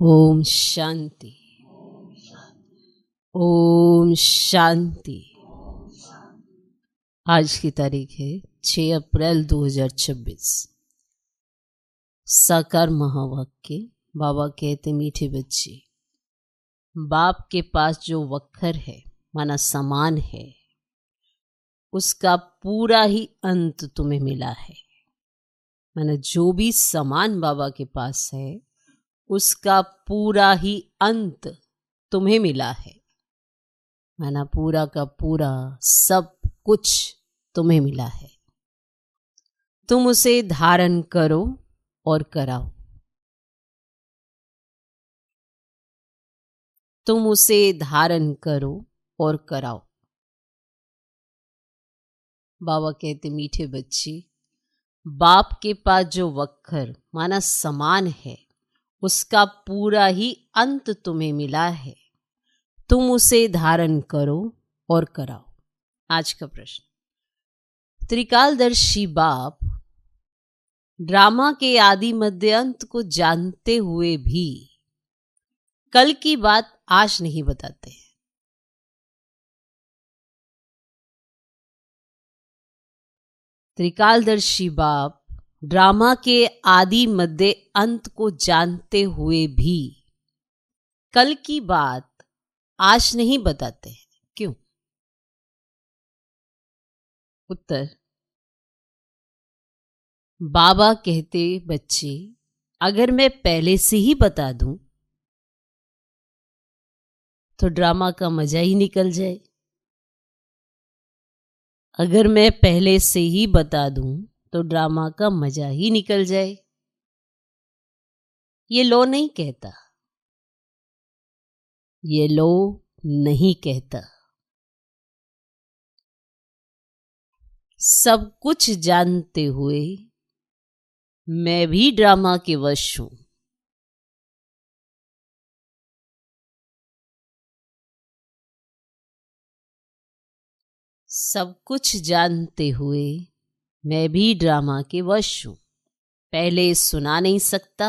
ओम शांति। ओम शांति। आज की तारीख है 6 अप्रैल 2026। साकार महावाक्य। बाबा कहते, मीठे बच्चे, बाप के पास जो वक्र है माना समान है, उसका पूरा ही अंत तुम्हें मिला है। माना जो भी समान बाबा के पास है उसका पूरा ही अंत तुम्हें मिला है। माना पूरा का पूरा सब कुछ तुम्हें मिला है। तुम उसे धारण करो और कराओ। तुम उसे धारण करो और कराओ। बाबा कहते, मीठे बच्चे, बाप के पास जो वक्र माना समान है उसका पूरा ही अंत तुम्हें मिला है। तुम उसे धारण करो और कराओ। आज का प्रश्न, त्रिकालदर्शी बाप ड्रामा के आदि मध्य अंत को जानते हुए भी कल की बात आज नहीं बताते हैं। त्रिकालदर्शी बाप ड्रामा के आदि मध्य अंत को जानते हुए भी कल की बात आज नहीं बताते हैं। क्यों? उत्तर, बाबा कहते, बच्चे, अगर मैं पहले से ही बता दूं तो ड्रामा का मजा ही निकल जाए। अगर मैं पहले से ही बता दूं तो ड्रामा का मजा ही निकल जाए। ये लो नहीं कहता, ये लो नहीं कहता। सब कुछ जानते हुए मैं भी ड्रामा के वश हूं। सब कुछ जानते हुए मैं भी ड्रामा के वश हूं। पहले सुना नहीं सकता,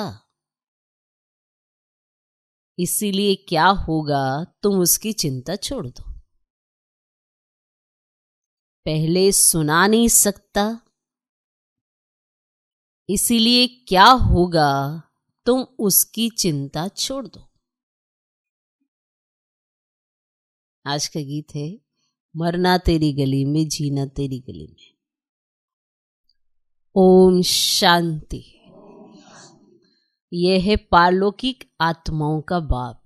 इसीलिए क्या होगा तुम उसकी चिंता छोड़ दो। पहले सुना नहीं सकता, इसीलिए क्या होगा तुम उसकी चिंता छोड़ दो। आज का गीत है, मरना तेरी गली में, जीना तेरी गली में। ओम शांति। यह है पारलौकिक आत्माओं का बाप।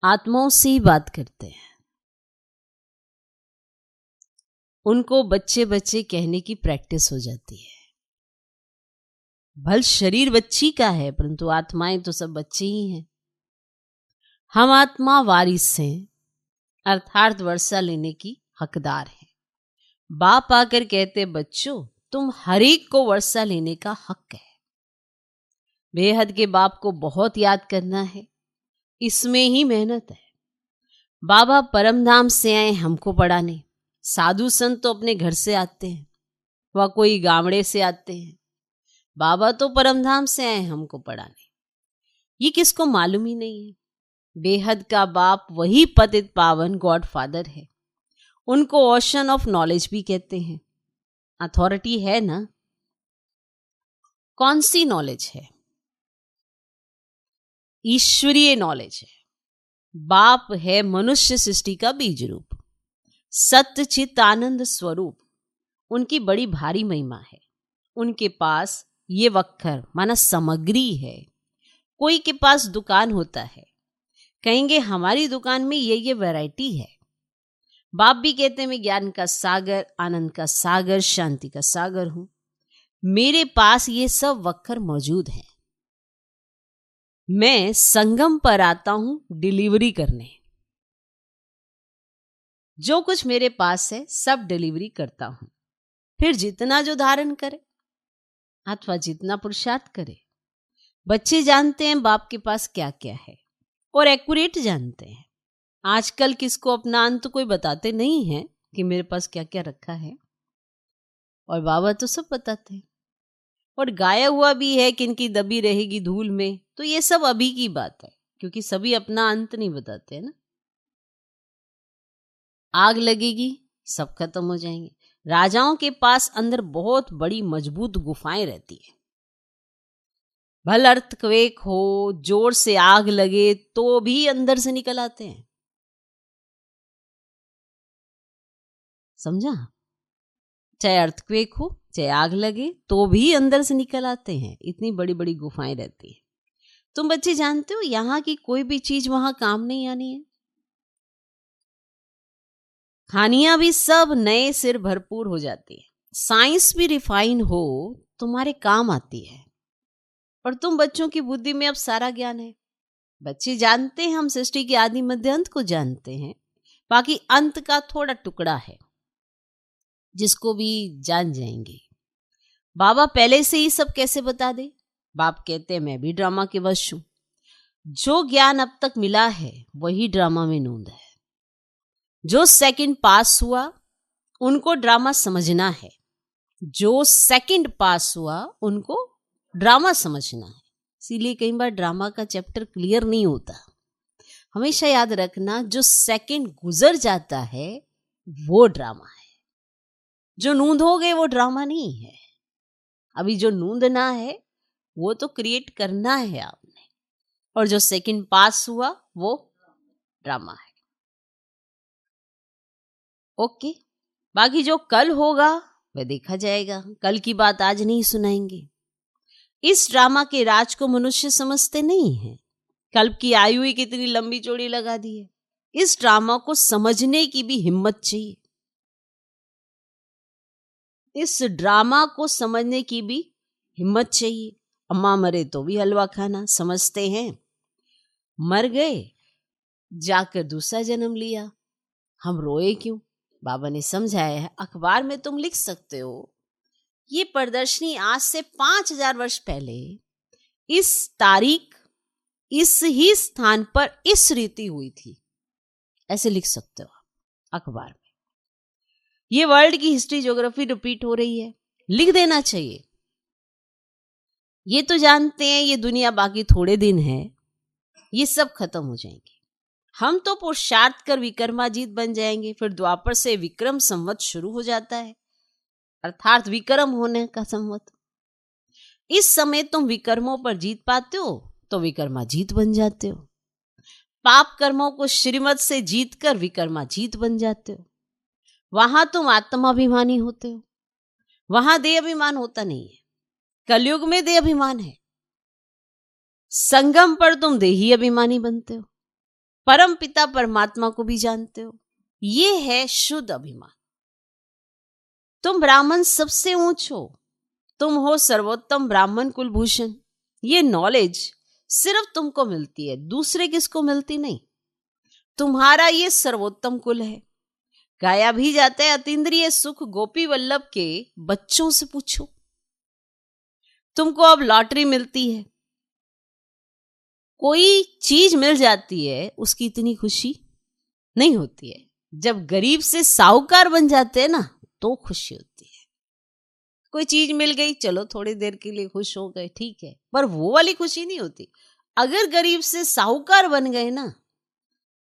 आत्माओं से ही बात करते हैं। उनको बच्चे बच्चे कहने की प्रैक्टिस हो जाती है। भल शरीर बच्ची का है, परंतु आत्माएं तो सब बच्चे ही हैं। हम आत्मा वारिस हैं, अर्थात वर्षा लेने की हकदार हैं। बाप आकर कहते, बच्चों, तुम हर एक को वर्षा लेने का हक है। बेहद के बाप को बहुत याद करना है, इसमें ही मेहनत है। बाबा परमधाम से आए हमको पढ़ाने। साधु संत तो अपने घर से आते हैं, वह कोई गामड़े से आते हैं। बाबा तो परमधाम से आए हमको पढ़ाने। ये किसको मालूम ही नहीं है। बेहद का बाप वही पतित पावन गॉड फादर है। उनको ओशन ऑफ नॉलेज भी कहते हैं। अथॉरिटी है ना। कौन सी नॉलेज है? ईश्वरीय नॉलेज है। बाप है मनुष्य सृष्टि का बीज रूप, सत्य चित आनंद स्वरूप। उनकी बड़ी भारी महिमा है। उनके पास ये वक्र माना सामग्री है। कोई के पास दुकान होता है, कहेंगे हमारी दुकान में ये वैरायटी है। बाप भी कहते हैं, मैं ज्ञान का सागर, आनंद का सागर, शांति का सागर हूं। मेरे पास ये सब वक्र मौजूद हैं। मैं संगम पर आता हूं डिलीवरी करने। जो कुछ मेरे पास है सब डिलीवरी करता हूं। फिर जितना जो धारण करे अथवा जितना पुरुषार्थ करे। बच्चे जानते हैं बाप के पास क्या क्या है और एक्यूरेट जानते हैं। आजकल किसको अपना अंत कोई बताते नहीं है कि मेरे पास क्या क्या रखा है, और बाबा तो सब बताते हैं। और गाया हुआ भी है कि इनकी दबी रहेगी धूल में। तो ये सब अभी की बात है, क्योंकि सभी अपना अंत नहीं बताते हैं ना। आग लगेगी, सब खत्म हो जाएंगे। राजाओं के पास अंदर बहुत बड़ी मजबूत गुफाएं रहती है। भल अर्थक्वेक हो, जोर से आग लगे तो भी अंदर से निकल आते हैं। समझा? चाहे अर्थक्वेक हो, चाहे आग लगे, तो भी अंदर से निकल आते हैं। इतनी बड़ी बड़ी गुफाएं रहती है। तुम बच्चे जानते हो यहाँ की कोई भी चीज वहां काम नहीं आनी है। खानियां भी सब नए सिर भरपूर हो जाती है। साइंस भी रिफाइन हो, तुम्हारे काम आती है। और तुम बच्चों की बुद्धि में अब सारा ज्ञान है। बच्चे जानते हैं हम सृष्टि के आदि मध्य अंत को जानते हैं। बाकी अंत का थोड़ा टुकड़ा है जिसको भी जान जाएंगे। बाबा पहले से ही सब कैसे बता दे? बाप कहते हैं मैं भी ड्रामा के वश हूं। जो ज्ञान अब तक मिला है वही ड्रामा में नूंद है। जो सेकंड पास हुआ उनको ड्रामा समझना है। जो सेकंड पास हुआ उनको ड्रामा समझना है। इसीलिए कई बार ड्रामा का चैप्टर क्लियर नहीं होता। हमेशा याद रखना, जो सेकंड गुजर जाता है वो ड्रामा है। जो नूंद हो गए वो ड्रामा नहीं है। अभी जो नूंदना है वो तो क्रिएट करना है आपने, और जो सेकंड पास हुआ वो ड्रामा है। ओके, बाकी जो कल होगा वह देखा जाएगा। कल की बात आज नहीं सुनाएंगे। इस ड्रामा के राज को मनुष्य समझते नहीं है। कल्प की आयु ही कितनी लंबी चौड़ी लगा दी है। इस ड्रामा को समझने की भी हिम्मत चाहिए। इस ड्रामा को समझने की भी हिम्मत चाहिए। अम्मा मरे तो भी हलवा खाना समझते हैं। मर गए, जाकर दूसरा जन्म लिया, हम रोए क्यों? बाबा ने समझाया है। अखबार में तुम लिख सकते हो, ये प्रदर्शनी आज से 5000 वर्ष पहले इस तारीख इस ही स्थान पर इस रीति हुई थी। ऐसे लिख सकते हो अखबार में। ये वर्ल्ड की हिस्ट्री ज्योग्राफी रिपीट हो रही है, लिख देना चाहिए। ये तो जानते हैं ये दुनिया बाकी थोड़े दिन है, ये सब खत्म हो जाएंगे। हम तो पुरुषार्थ कर विक्रमाजीत बन जाएंगे। फिर द्वापर से विक्रम संवत शुरू हो जाता है, अर्थात विक्रम होने का संवत। इस समय तुम विक्रमों पर जीत पाते हो तो विक्रमाजीत बन जाते हो। पाप कर्मों को श्रीमत से जीतकर विक्रमाजीत बन जाते हो। वहां तुम आत्माभिमानी होते हो, वहां देह अभिमान होता नहीं है। कलयुग में देह अभिमान है। संगम पर तुम देही अभिमानी बनते हो। परम पिता परमात्मा को भी जानते हो। ये है शुद्ध अभिमान। तुम ब्राह्मण सबसे ऊंच हो, तुम हो सर्वोत्तम ब्राह्मण कुलभूषण। ये नॉलेज सिर्फ तुमको मिलती है, दूसरे किसको मिलती नहीं। तुम्हारा ये सर्वोत्तम कुल है। गाया भी जाता है अतीन्द्रिय सुख गोपी वल्लभ के बच्चों से पूछो। तुमको अब लॉटरी मिलती है, कोई चीज मिल जाती है, उसकी इतनी खुशी नहीं होती है। जब गरीब से साहूकार बन जाते हैं ना तो खुशी होती है। कोई चीज मिल गई, चलो थोड़ी देर के लिए खुश हो गए, ठीक है, पर वो वाली खुशी नहीं होती। अगर गरीब से साहूकार बन गए ना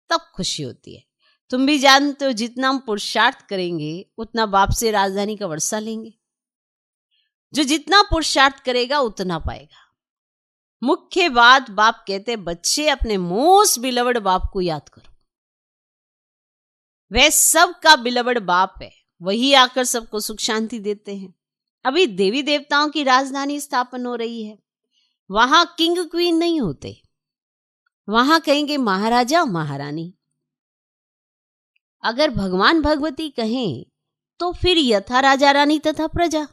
तब खुशी होती है। तुम भी जानते हो जितना हम पुरुषार्थ करेंगे उतना बाप से राजधानी का वर्षा लेंगे। जो जितना पुरुषार्थ करेगा उतना पाएगा। मुख्य बात बाप कहते बच्चे अपने मोस्ट बिलवड बाप को याद करो। वह सबका बिलवड बाप है, वही आकर सबको सुख शांति देते हैं। अभी देवी देवताओं की राजधानी स्थापन हो रही है। वहां किंग क्वीन नहीं होते, वहां कहेंगे महाराजा महारानी। अगर भगवान भगवती कहें तो फिर यथा राजा रानी तथा प्रजा,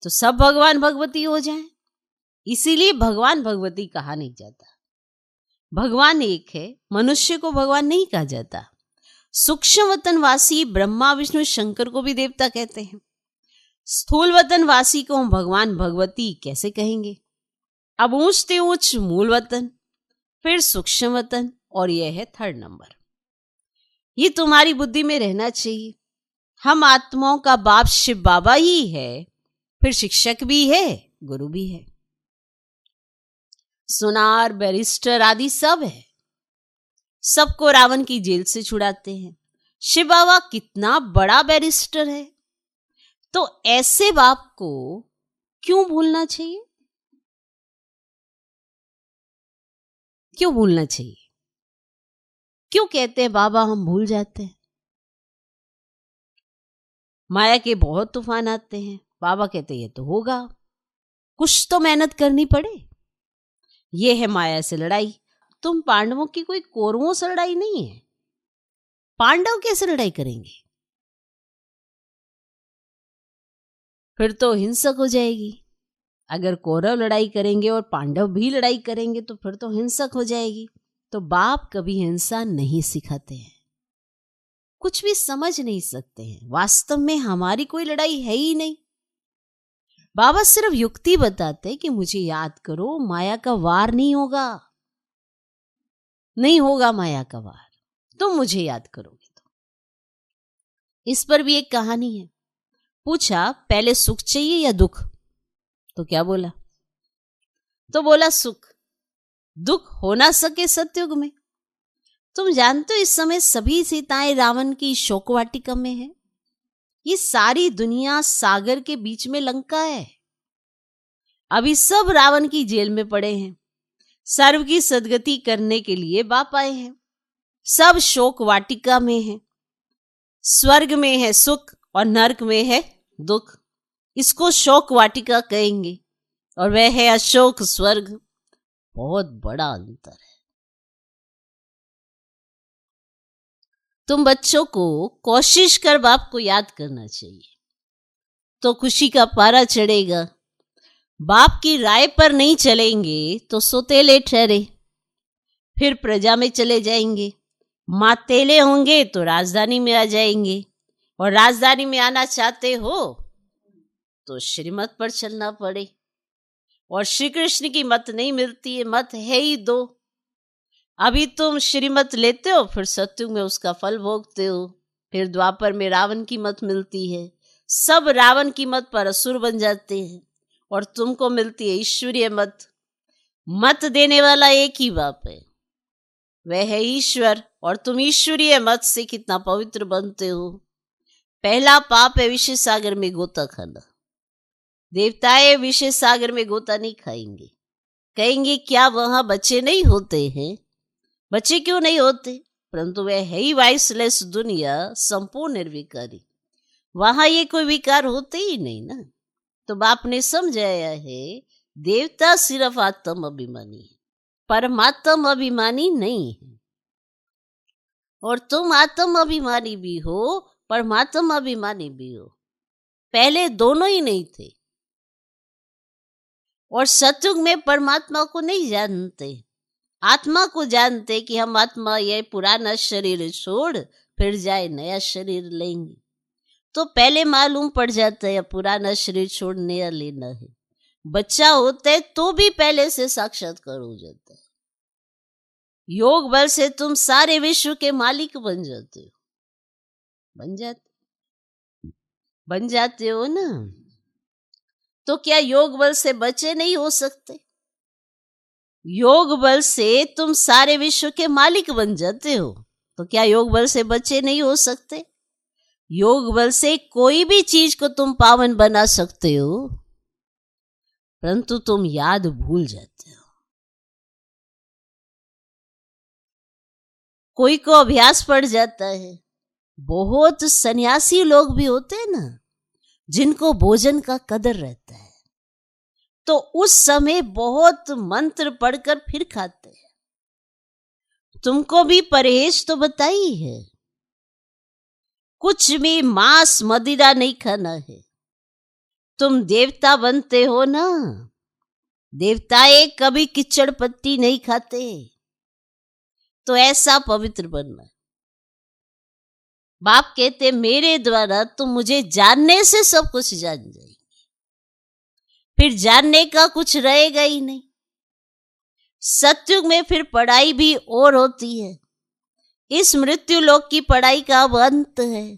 तो सब भगवान भगवती हो जाएं। इसीलिए भगवान भगवती कहा नहीं जाता। भगवान एक है, मनुष्य को भगवान नहीं कहा जाता। सूक्ष्म वतनवासी ब्रह्मा विष्णु शंकर को भी देवता कहते हैं। स्थूल वतनवासी को हम भगवान भगवती कैसे कहेंगे? अब ऊंचते ऊंच मूल वतन, फिर सूक्ष्म वतन, और यह है थर्ड नंबर। ये तुम्हारी बुद्धि में रहना चाहिए। हम आत्माओं का बाप शिव बाबा ही है, फिर शिक्षक भी है, गुरु भी है, सुनार, बैरिस्टर आदि सब है। सबको रावण की जेल से छुड़ाते हैं। शिव बाबा कितना बड़ा बैरिस्टर है, तो ऐसे बाप को क्यों भूलना चाहिए? क्यों भूलना चाहिए? क्यों कहते हैं बाबा हम भूल जाते हैं? माया के बहुत तूफान आते हैं, बाबा कहते ये तो होगा, कुछ तो मेहनत करनी पड़े। ये है माया से लड़ाई। तुम पांडवों की कोई कौरवों से लड़ाई नहीं है। पांडव कैसे लड़ाई करेंगे? फिर तो हिंसक हो जाएगी। अगर कौरव लड़ाई करेंगे और पांडव भी लड़ाई करेंगे तो फिर तो हिंसक हो जाएगी। तो बाप कभी हिंसा नहीं सिखाते हैं, कुछ भी समझ नहीं सकते हैं। वास्तव में हमारी कोई लड़ाई है ही नहीं। बाबा सिर्फ युक्ति बताते कि मुझे याद करो, माया का वार नहीं होगा, नहीं होगा माया का वार, तुम मुझे याद करोगे तो। इस पर भी एक कहानी है। पूछा पहले सुख चाहिए या दुख? तो क्या बोला? तो बोला सुख। दुख हो ना सके सतयुग में। तुम जानते हो इस समय सभी सीताएं रावण की शोक वाटिका में है। ये सारी दुनिया सागर के बीच में लंका है। अभी सब रावण की जेल में पड़े हैं। सर्व की सदगति करने के लिए बाप आए हैं। सब शोक वाटिका में है। स्वर्ग में है सुख और नरक में है दुख। इसको शोक वाटिका कहेंगे और वह है अशोक स्वर्ग। बहुत बड़ा अंतर है। तुम बच्चों को कोशिश कर बाप को याद करना चाहिए, तो खुशी का पारा चढ़ेगा। बाप की राय पर नहीं चलेंगे तो सोतेले ठहरे, फिर प्रजा में चले जाएंगे। मातेले होंगे तो राजधानी में आ जाएंगे, और राजधानी में आना चाहते हो तो श्रीमत पर चलना पड़े। और श्री कृष्ण की मत नहीं मिलती है, मत है ही दो। अभी तुम श्रीमत लेते हो, फिर सत्युग में उसका फल भोगते हो। फिर द्वापर में रावण की मत मिलती है, सब रावण की मत पर असुर बन जाते हैं, और तुमको मिलती है ईश्वरीय मत। मत देने वाला एक ही बाप है, वह है ईश्वर, और तुम ईश्वरीय मत से कितना पवित्र बनते हो। पहला पाप है विषय सागर में गोता खाना। देवताएं विषय सागर में गोता नहीं खाएंगे। कहेंगे क्या वहां बच्चे नहीं होते हैं? बच्चे क्यों नहीं होते? परंतु वह है ही वाइसलेस दुनिया, संपूर्ण निर्विकारी। वहां ये कोई विकार होते ही नहीं ना। तो बाप ने समझाया है देवता सिर्फ आत्म अभिमानी है, परमात्म अभिमानी नहीं है। और तुम आत्म अभिमानी भी हो, परमात्म अभिमानी भी हो। पहले दोनों ही नहीं थे। और सतयुग में परमात्मा को नहीं जानते, आत्मा को जानते कि हम आत्मा ये पुराना शरीर छोड़ फिर जाए नया शरीर लेंगे। तो पहले मालूम पड़ जाता है पुराना शरीर छोड़ नया लेना है। बच्चा होता है तो भी पहले से साक्षात्कार हो जाता है। योग बल से तुम सारे विश्व के मालिक बन जाते हो। बन जाते हो ना। तो क्या योग बल से बचे नहीं हो सकते? योग बल से तुम सारे विश्व के मालिक बन जाते हो, तो क्या योग बल से बचे नहीं हो सकते? योग बल से कोई भी चीज को तुम पावन बना सकते हो, परंतु तुम याद भूल जाते हो। कोई को अभ्यास पड़ जाता है। बहुत सन्यासी लोग भी होते हैं ना, जिनको भोजन का कदर रहता है, तो उस समय बहुत मंत्र पढ़कर फिर खाते हैं। तुमको भी परहेज तो बताई है, कुछ भी मांस मदिरा नहीं खाना है। तुम देवता बनते हो ना, देवताएं कभी कीचड़ पत्ती नहीं खाते, तो ऐसा पवित्र बनना। बाप कहते मेरे द्वारा तुम मुझे जानने से सब कुछ जान जाएंगे, फिर जानने का कुछ रहेगा ही नहीं। सतयुग में फिर पढ़ाई भी और होती है। इस मृत्यु लोक की पढ़ाई का अब अंत है।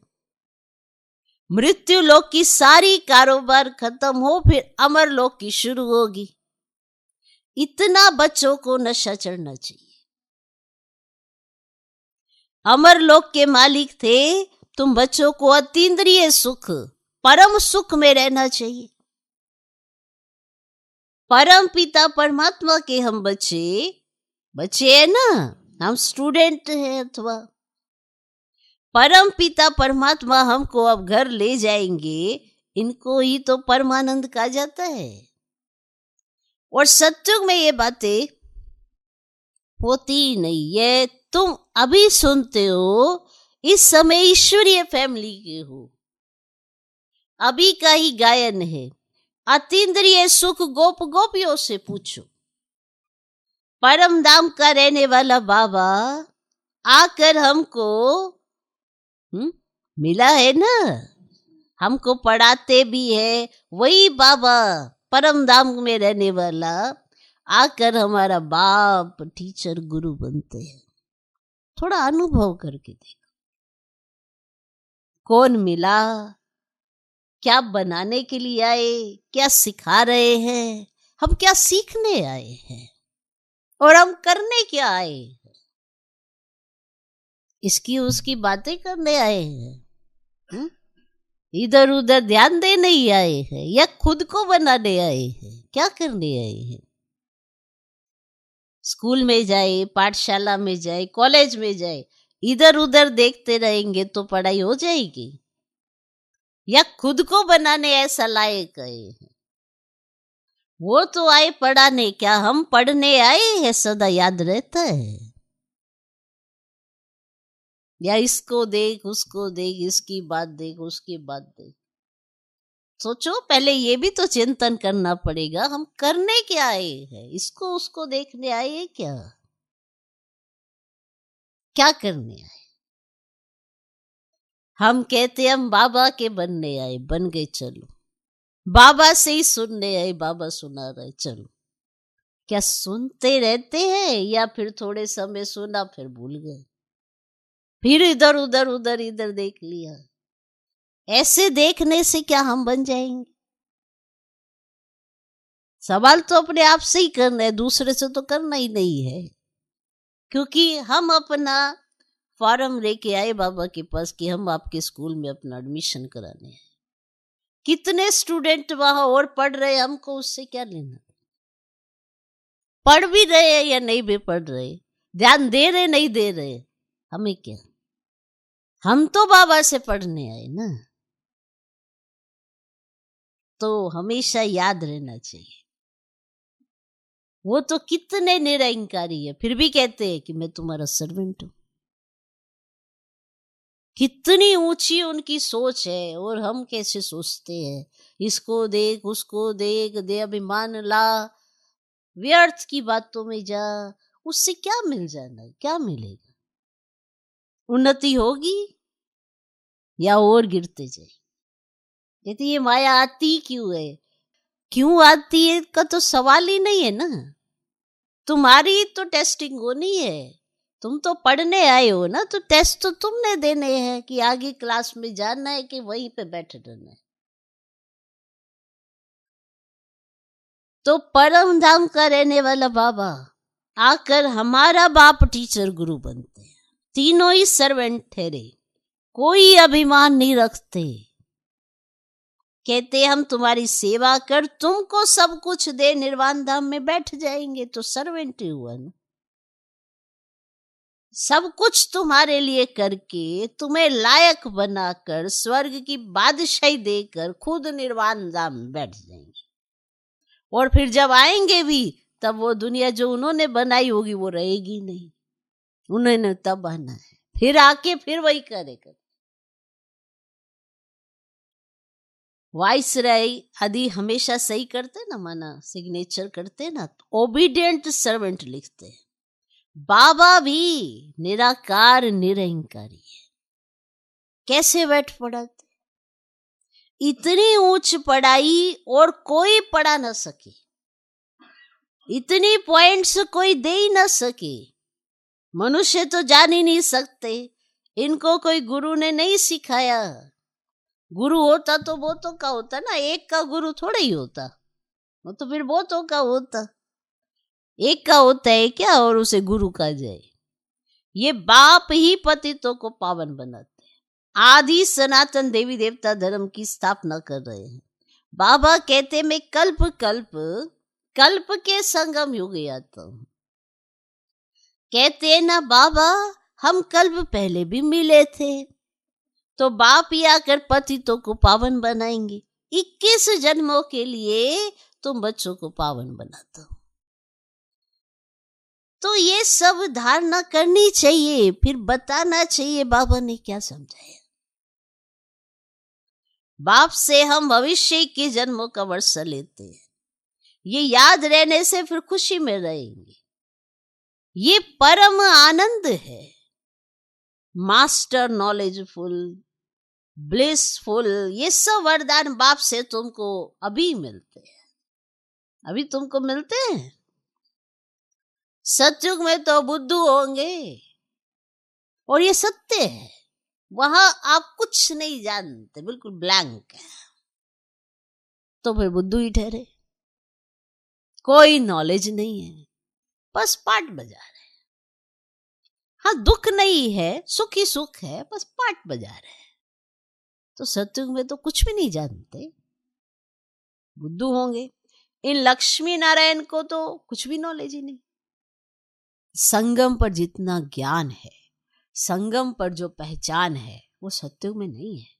मृत्यु लोक की सारी कारोबार खत्म हो, फिर अमर लोक की शुरू होगी। इतना बच्चों को नशा चढ़ना चाहिए। अमर लोक के मालिक थे तुम, बच्चों को अतीन्द्रिय सुख, परम सुख में रहना चाहिए। परम पिता परमात्मा के हम बच्चे हैं ना, हम स्टूडेंट हैं, अथवा परम पिता परमात्मा हमको अब घर ले जाएंगे। इनको ही तो परमानंद कहा जाता है। और सत्युग में ये बातें होती नहीं। ये तुम अभी सुनते हो, इस समय ईश्वरीय फैमिली के हो, अभी का ही गायन है। अतीन्द्रिय सुख गोप गोपियों से पूछो। परम धाम का रहने वाला बाबा आकर हमको मिला है ना, हमको पढ़ाते भी है। वही बाबा परम धाम में रहने वाला आकर हमारा बाप, टीचर, गुरु बनते हैं। थोड़ा अनुभव करके देखो, कौन मिला, क्या बनाने के लिए आए, क्या सिखा रहे हैं, हम क्या सीखने आए हैं और हम करने क्या आए हैं। इसकी उसकी बातें करने आए हैं, इधर उधर ध्यान देने ही आए हैं, या खुद को बनाने आए हैं, क्या करने आए हैं। स्कूल में जाए, पाठशाला में जाए, कॉलेज में जाए, इधर उधर देखते रहेंगे तो पढ़ाई हो जाएगी, या खुद को बनाने ऐसा लायक आए हैं। वो तो आए पढ़ाने, क्या हम पढ़ने आए हैं सदा याद रहता है। या इसको देख, उसको देख, इसकी बात देख, उसकी बात देख। सोचो, पहले ये भी तो चिंतन करना पड़ेगा, हम करने क्या आए हैं। इसको उसको देखने आए हैं, क्या करने आए। हम कहते हम बाबा के बनने आए, बन गए, चलो। बाबा से ही सुनने आए, बाबा सुना रहे, चलो। क्या सुनते रहते हैं, या फिर थोड़े समय सुना फिर भूल गए, फिर इधर उधर देख लिया। ऐसे देखने से क्या हम बन जाएंगे। सवाल तो अपने आप से ही करना है, दूसरे से तो करना ही नहीं है। क्योंकि हम अपना फॉर्म लेके आए बाबा के पास कि हम आपके स्कूल में अपना एडमिशन कराने हैं। कितने स्टूडेंट वहां और पढ़ रहे, हमको उससे क्या लेना। पढ़ भी रहे या नहीं भी पढ़ रहे, ध्यान दे रहे नहीं दे रहे, हमें क्या। हम तो बाबा से पढ़ने आए ना। तो हमेशा याद रहना चाहिए, वो तो कितने निरंकारी है, फिर भी कहते हैं कि मैं तुम्हारा सर्वेंट हूं। कितनी ऊंची उनकी सोच है, और हम कैसे सोचते हैं, इसको देख, उसको देख, दे अभिमान ला, व्यर्थ की बातों में जा। उससे क्या मिल जाना, क्या मिलेगा। उन्नति होगी या और गिरते जाए। कहते ये माया आती क्यों है, क्यों आती है का तो सवाल ही नहीं है ना। तुम्हारी तो टेस्टिंग होनी है, तुम तो पढ़ने आए हो ना, तो टेस्ट तो तुमने देने हैं कि आगे क्लास में जाना है कि वहीं पे बैठे रहना है। तो परम धाम का रहने वाला बाबा आकर हमारा बाप, टीचर, गुरु बनते हैं। तीनों ही सर्वेंट ठहरे, कोई अभिमान नहीं रखते। कहते हम तुम्हारी सेवा कर, तुमको सब कुछ दे, निर्वाण धाम में बैठ जाएंगे। तो सर्वेंट ही हुआ ना। सब कुछ तुम्हारे लिए करके, तुम्हें लायक बनाकर, स्वर्ग की बादशाही देकर खुद निर्वाण धाम में बैठ जाएंगे। और फिर जब आएंगे भी, तब वो दुनिया जो उन्होंने बनाई होगी वो रहेगी नहीं। उन्होंने तब आना है, फिर आके फिर वही करेगा। वाइसराय आदि हमेशा सही करते ना, माना सिग्नेचर करते ना, तो ओबीडियंट सर्वेंट लिखते हैं। बाबा भी निराकार निरंकारी है। कैसे बैठ पढ़ाते, इतनी ऊंच पढ़ाई और कोई पढ़ा ना सके, इतनी पॉइंट्स कोई दे ही ना सके। मनुष्य तो जान ही नहीं सकते, इनको कोई गुरु ने नहीं सिखाया। गुरु होता तो बहुतों का होता ना, एक का गुरु थोड़ा ही होता, वो तो फिर बहुतों का होता। एक का होता है क्या, और उसे गुरु कहा जाए। ये बाप ही पतितों को पावन बनाते हैं। आदि सनातन देवी देवता धर्म की स्थापना कर रहे हैं। बाबा कहते मैं कल्प कल्प कल्प के संगम युग आता हूं। कहते हैं ना बाबा, हम कल्प पहले भी मिले थे, तो बाप ही आकर पतितों को पावन बनाएंगे। 21 जन्मों के लिए तुम बच्चों को पावन बनाते हो। तो ये सब धारणा करनी चाहिए, फिर बताना चाहिए बाबा ने क्या समझाया। बाप से हम भविष्य के जन्मों का वर्षा लेते हैं। ये याद रहने से फिर खुशी में रहेंगे। ये परम आनंद है। मास्टर नॉलेजफुल, ब्लिसफुल, ये सब वरदान बाप से तुमको अभी मिलते हैं। अभी तुमको मिलते हैं। सतयुग में तो बुद्धू होंगे, और ये सत्य है। वहां आप कुछ नहीं जानते, बिल्कुल ब्लैंक है, तो फिर बुद्धू ही ठहरे। कोई नॉलेज नहीं है, बस पाठ बजा रहे हैं। हाँ, दुख नहीं है, सुख ही सुख है, बस पाठ बजा रहे हैं। तो सतयुग में तो कुछ भी नहीं जानते, बुद्धू होंगे। इन लक्ष्मी नारायण को तो कुछ भी नॉलेज ही नहीं। संगम पर जितना ज्ञान है, संगम पर जो पहचान है, वो सतयुग में नहीं है।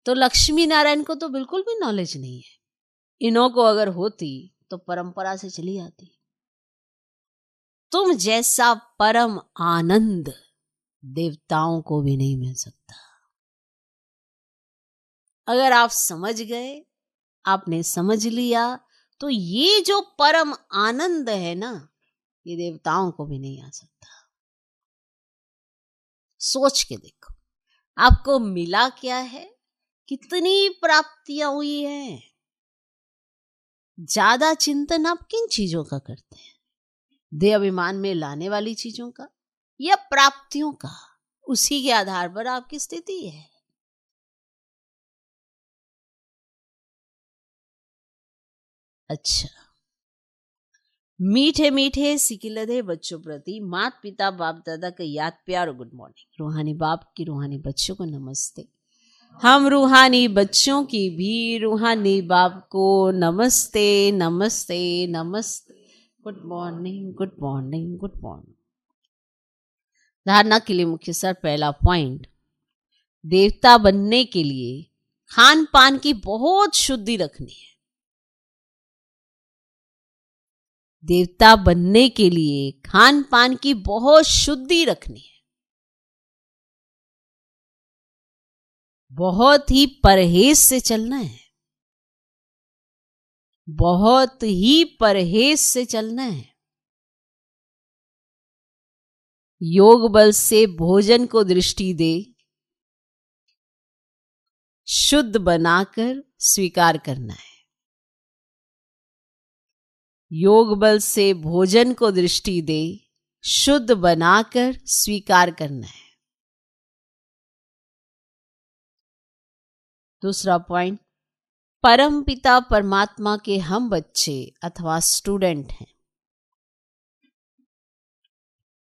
तो लक्ष्मी नारायण को तो बिल्कुल भी नॉलेज नहीं है। इन्हों को अगर होती तो परंपरा से चली आती। तुम जैसा परम आनंद देवताओं को भी नहीं मिल सकता। अगर आप समझ गए, आपने समझ लिया, तो ये जो परम आनंद है ना, ये देवताओं को भी नहीं आ सकता। सोच के देखो, आपको मिला क्या है, कितनी प्राप्तियां हुई हैं। ज्यादा चिंतन आप किन चीजों का करते हैं? देह अभिमान में लाने वाली चीजों का या प्राप्तियों का? उसी के आधार पर आपकी स्थिति है। अच्छा, मीठे मीठे सिकिलधे बच्चों प्रति माता पिता बाप दादा का याद प्यार और गुड मॉर्निंग। रूहानी बाप की रूहानी बच्चों को नमस्ते। हम रूहानी बच्चों की भी रूहानी बाप को नमस्ते नमस्ते नमस्ते। Good morning good morning good morning. धारणा के लिए मुख्य सर, पहला पॉइंट, देवता बनने के लिए खान पान की बहुत शुद्धि रखनी है। देवता बनने के लिए खान पान की बहुत शुद्धि रखनी है। बहुत ही परहेज से चलना है। बहुत ही परहेज से चलना है। योग बल से भोजन को दृष्टि दे, शुद्ध बनाकर स्वीकार करना है। योग बल से भोजन को दृष्टि दे, शुद्ध बनाकर स्वीकार करना है। दूसरा पॉइंट, परम पिता परमात्मा के हम बच्चे अथवा स्टूडेंट हैं।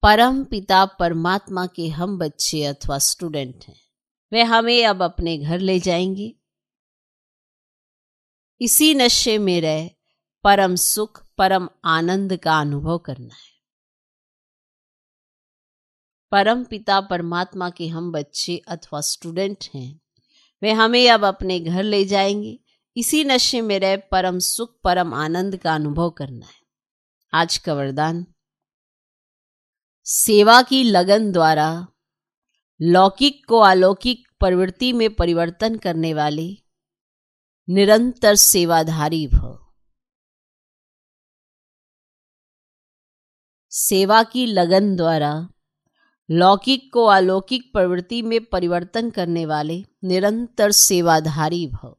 परम पिता परमात्मा के हम बच्चे अथवा स्टूडेंट हैं। वे हमें अब अपने घर ले जाएंगे। इसी नशे में रह परम सुख परम आनंद का अनुभव करना है। परम पिता परमात्मा के हम बच्चे अथवा स्टूडेंट हैं। वे हमें अब अपने घर ले जाएंगे। इसी नशे में रह परम सुख परम आनंद का अनुभव करना है। आज का वरदान, सेवा की लगन द्वारा लौकिक को अलौकिक प्रवृत्ति में परिवर्तन करने वाले निरंतर सेवाधारी भव। सेवा की लगन द्वारा लौकिक को अलौकिक प्रवृत्ति में परिवर्तन करने वाले निरंतर सेवाधारी भव।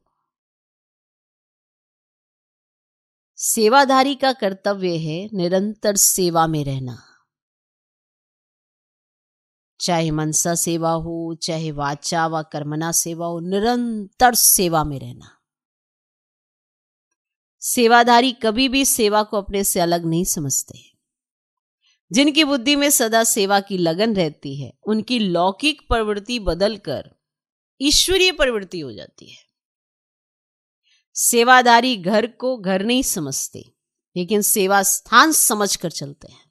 सेवाधारी का कर्तव्य है निरंतर सेवा में रहना। चाहे मनसा सेवा हो, चाहे वाचा व कर्मणा सेवा हो, निरंतर सेवा में रहना। सेवाधारी कभी भी सेवा को अपने से अलग नहीं समझते। जिनकी बुद्धि में सदा सेवा की लगन रहती है, उनकी लौकिक प्रवृत्ति बदलकर ईश्वरीय प्रवृत्ति हो जाती है। सेवाधारी घर को घर नहीं समझते, लेकिन सेवा स्थान समझकर चलते हैं।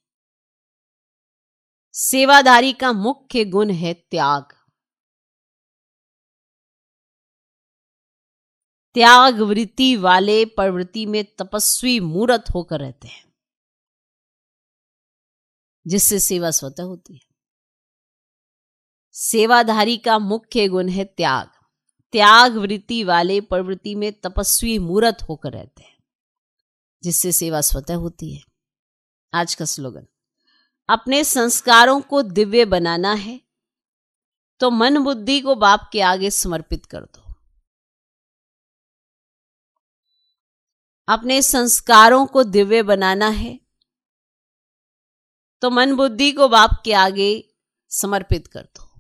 सेवाधारी का मुख्य गुण है त्याग। त्याग वृत्ति वाले प्रवृत्ति में तपस्वी मूर्त होकर रहते हैं, जिससे सेवा स्वतः होती है। सेवाधारी का मुख्य गुण है त्याग। त्याग वृत्ति वाले प्रवृत्ति में तपस्वी मूर्त होकर रहते हैं, जिससे सेवा स्वतः होती है। आज का स्लोगन, अपने संस्कारों को दिव्य बनाना है तो मन बुद्धि को बाप के आगे समर्पित कर दो। अपने संस्कारों को दिव्य बनाना है तो मन बुद्धि को बाप के आगे समर्पित कर दो।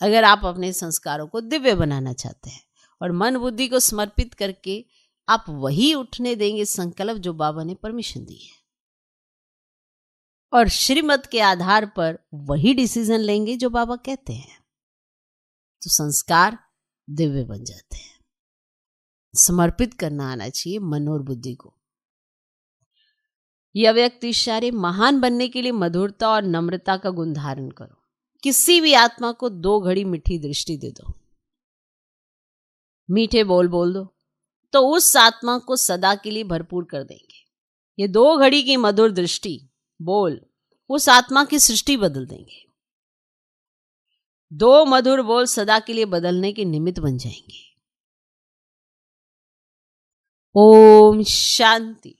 अगर आप अपने संस्कारों को दिव्य बनाना चाहते हैं और मन बुद्धि को समर्पित करके आप वही उठने देंगे संकल्प जो बाबा ने परमिशन दी है, और श्रीमत के आधार पर वही डिसीजन लेंगे जो बाबा कहते हैं, तो संस्कार दिव्य बन जाते हैं। समर्पित करना आना चाहिए मन और बुद्धि को। यह व्यक्ति इशारे महान बनने के लिए मधुरता और नम्रता का गुण धारण करो। किसी भी आत्मा को 2 घड़ी मीठी दृष्टि दे दो, मीठे बोल बोल दो, तो उस आत्मा को सदा के लिए भरपूर कर देंगे। ये 2 घड़ी की मधुर दृष्टि बोल उस आत्मा की सृष्टि बदल देंगे। 2 मधुर बोल सदा के लिए बदलने के निमित्त बन जाएंगे। ओम शांति।